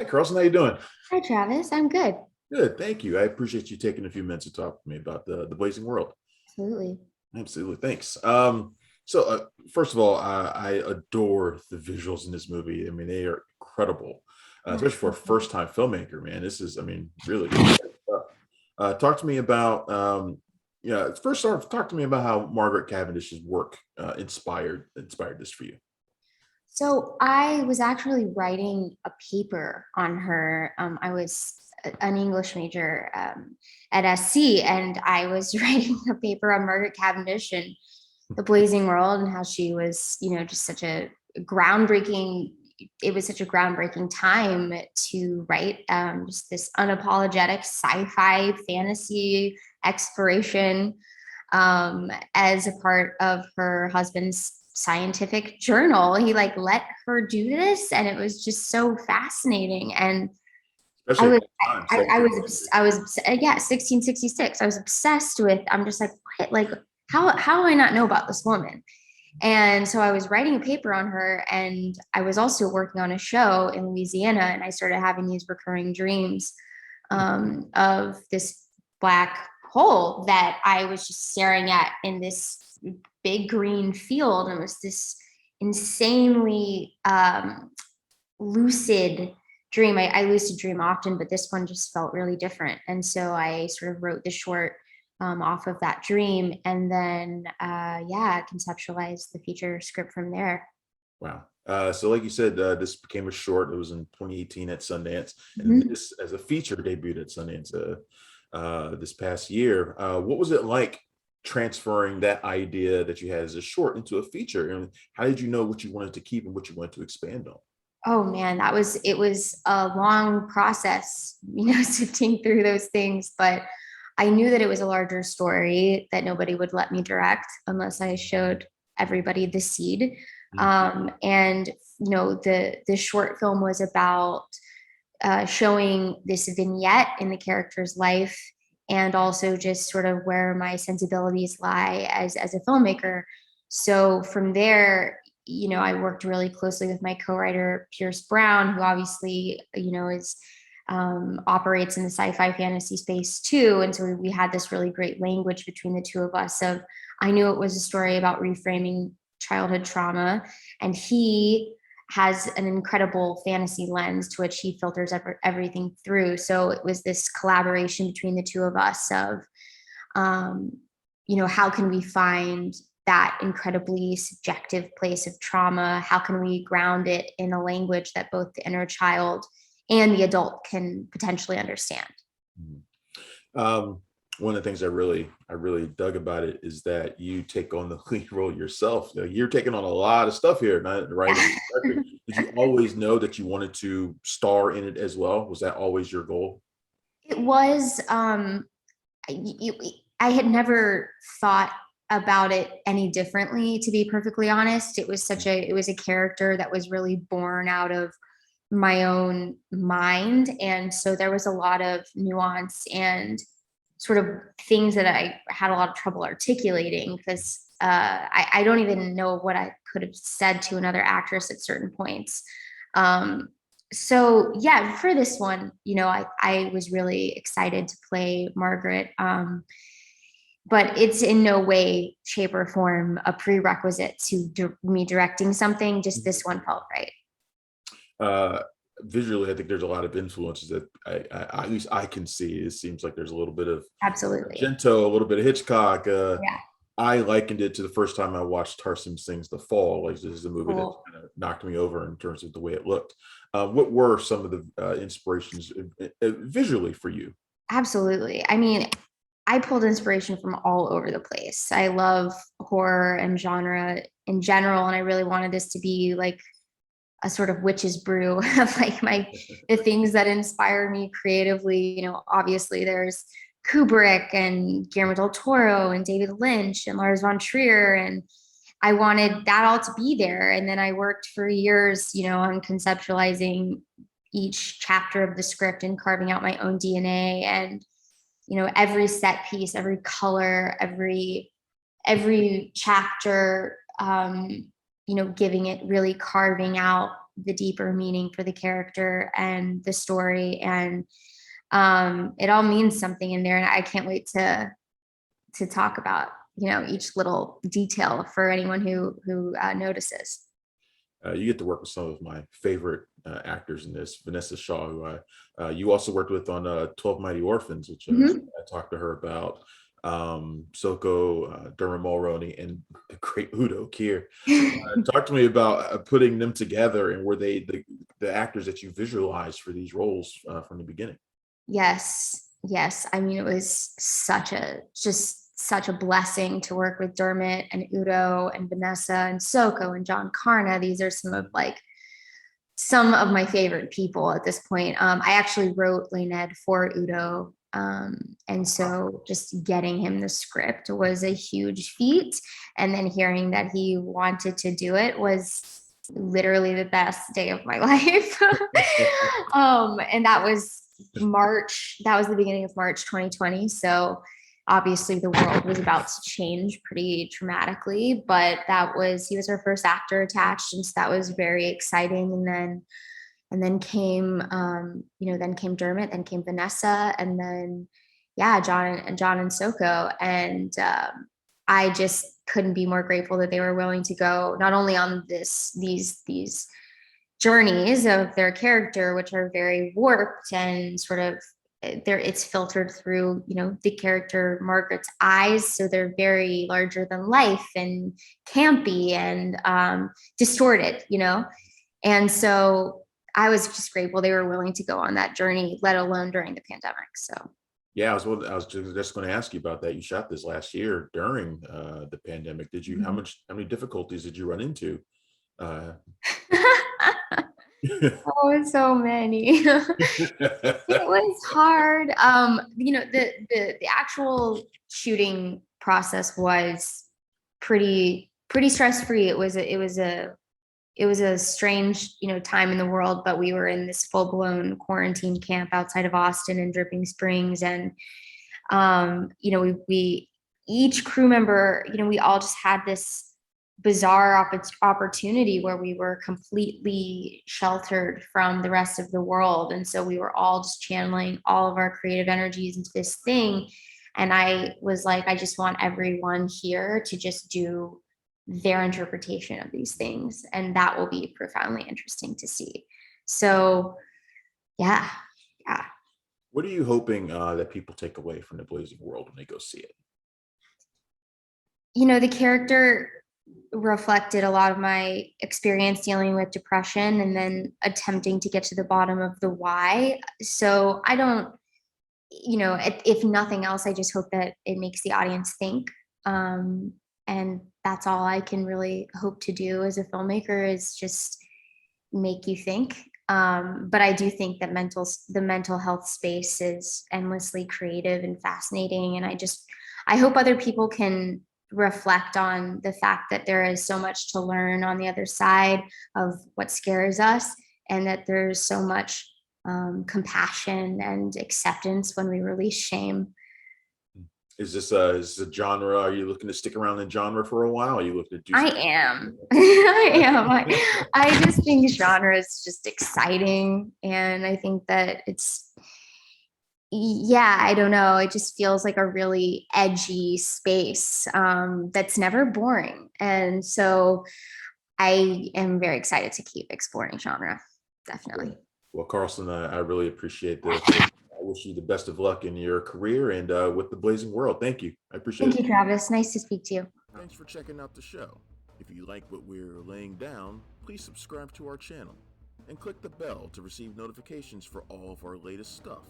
Carlson, how you doing? Hi, Travis. I'm good. Good, thank you. I appreciate you taking a few minutes to talk to me about the Blazing World. Absolutely. Absolutely, thanks. First of all, I adore the visuals in this movie. I mean, they are incredible, Yeah. especially for a first-time filmmaker. Man, this is, I mean, really good stuff. Talk to me about, first off, talk to me about how Margaret Cavendish's work inspired this for you. So I was actually writing a paper on her. I was an English major at SC, and I was writing a paper on Margaret Cavendish and the Blazing World and how she was, just such a groundbreaking. It was such a groundbreaking time to write just this unapologetic sci-fi fantasy exploration as a part of her husband's scientific journal. He like let her do this, and it was just so fascinating. And I Especially at was, that time, 17th century. yeah, 1666. I was obsessed with. I'm just like, what? Like, how do I not know about this woman? And so I was writing a paper on her, and I was also working on a show in Louisiana, and I started having these recurring dreams of this black hole that I was just staring at in this big green field. And it was this insanely lucid dream. I lucid dream often, but this one just felt really different. And so I sort of wrote the short off of that dream, and then conceptualized the feature script from there. Wow. So like you said, this became a short. It was in 2018 at Sundance, and Mhm. this as a feature debuted at Sundance this past year. What was it like transferring that idea that you had as a short into a feature? And how did you know what you wanted to keep and what you wanted to expand on? Oh man, it was a long process, sifting through those things, but I knew that it was a larger story that nobody would let me direct unless I showed everybody the seed. Mhm. And the short film was about showing this vignette in the character's life, and also just sort of where my sensibilities lie as a filmmaker. So from there, I worked really closely with my co-writer Pierce Brown, who obviously is operates in the sci-fi fantasy space too. And so we had this really great language between the two of us. Of I knew it was a story about reframing childhood trauma, and he has an incredible fantasy lens to which he filters everything through. So it was this collaboration between the two of us of, um, how can we find that incredibly subjective place of trauma? How can we ground it in a language that both the inner child and the adult can potentially understand? Mhm. Um, One of the things I really dug about it is that you take on the lead role yourself. You're taking on a lot of stuff here, not writing. Did you always know that you wanted to star in it as well? Was that always your goal? It was, I had never thought about it any differently, to be perfectly honest. It was a character that was really born out of my own mind. And so there was a lot of nuance and sort of things that I had a lot of trouble articulating because I don't even know what I could have said to another actress at certain points. Um, so yeah, for this one, I was really excited to play Margaret. But it's in no way, shape, or form a prerequisite to me directing something. Just this one felt right. uh Visually, I think there's a lot of influences that at least I can see. It seems like there's a little bit of Absolutely. Argento, a little bit of Hitchcock. Yeah. I likened it to the first time I watched Tarsem Sings The Fall. Like, this is a movie that Cool. kind of knocked me over in terms of the way it looked. What were some of the inspirations visually for you? Absolutely. I mean, I pulled inspiration from all over the place. I love horror and genre in general, and I really wanted this to be like a sort of witch's brew of like the things that inspire me creatively. Obviously there's Kubrick and Guillermo del Toro and David Lynch and Lars von Trier, and I wanted that all to be there. And then I worked for years, on conceptualizing each chapter of the script and carving out my own DNA. And every set piece, every color, every chapter, giving it, really carving out the deeper meaning for the character and the story, and it all means something in there, and I can't wait to talk about each little detail for anyone who notices. You get to work with some of my favorite actors in this. Vanessa Shaw, who you also worked with on 12 Mighty Orphans, which Mhm. I talked to her about. Soko, Dermot Mulroney, and the great Udo Kier. Talk to me about putting them together, and were they the actors that you visualized for these roles from the beginning? Yes, yes. I mean, it was such a blessing to work with Dermot and Udo and Vanessa and Soko and John Carna. These are some of my favorite people at this point. I actually wrote Les Ned for Udo. And so just getting him the script was a huge feat. And then hearing that he wanted to do it was literally the best day of my life. And that was the beginning of March 2020. So obviously the world was about to change pretty dramatically, but he was our first actor attached. And so that was very exciting. And then came then came Dermot, then came Vanessa, and then yeah, John and Soko. And I just couldn't be more grateful that they were willing to go not only on these journeys of their character, which are very warped and sort of it's filtered through the character Margaret's eyes, so they're very larger than life and campy and distorted, and so I was just grateful they were willing to go on that journey, let alone during the pandemic. So Yeah, I was just going to ask you about that. You shot this last year during the pandemic. Did you Mhm. how many difficulties did you run into? Uh, Oh, so many. It was hard. The actual shooting process was pretty stress free. It was a strange, time in the world, but we were in this full blown quarantine camp outside of Austin in Dripping Springs, and we each crew member, we all just had this bizarre opportunity where we were completely sheltered from the rest of the world, and so we were all just channeling all of our creative energies into this thing. And I was like, I just want everyone here to just do their interpretation of these things, and that will be profoundly interesting to see. So yeah, yeah. what are you hoping that people take away from the Blazing World when they go see it? The character reflected a lot of my experience dealing with depression and then attempting to get to the bottom of the why. So I don't, if nothing else, I just hope that it makes the audience think. And that's all I can really hope to do as a filmmaker, is just make you think. But I do think that the mental health space is endlessly creative and fascinating. And I hope other people can reflect on the fact that there is so much to learn on the other side of what scares us, and that there's so much compassion and acceptance when we release shame. Is this a genre? Are you looking to stick around in genre for a while? Are you looking to do I something? am. I am. I just think genre is just exciting. And I think that yeah, I don't know. It just feels like a really edgy space that's never boring. And so I am very excited to keep exploring genre. Definitely. Well, Carlson, I really appreciate this. I wish you the best of luck in your career and with the Blazing World. Thank you. I appreciate Thank it. you, Travis. Nice to speak to you. Thanks for checking out the show. If you like what we're laying down, please subscribe to our channel and click the bell to receive notifications for all of our latest stuff.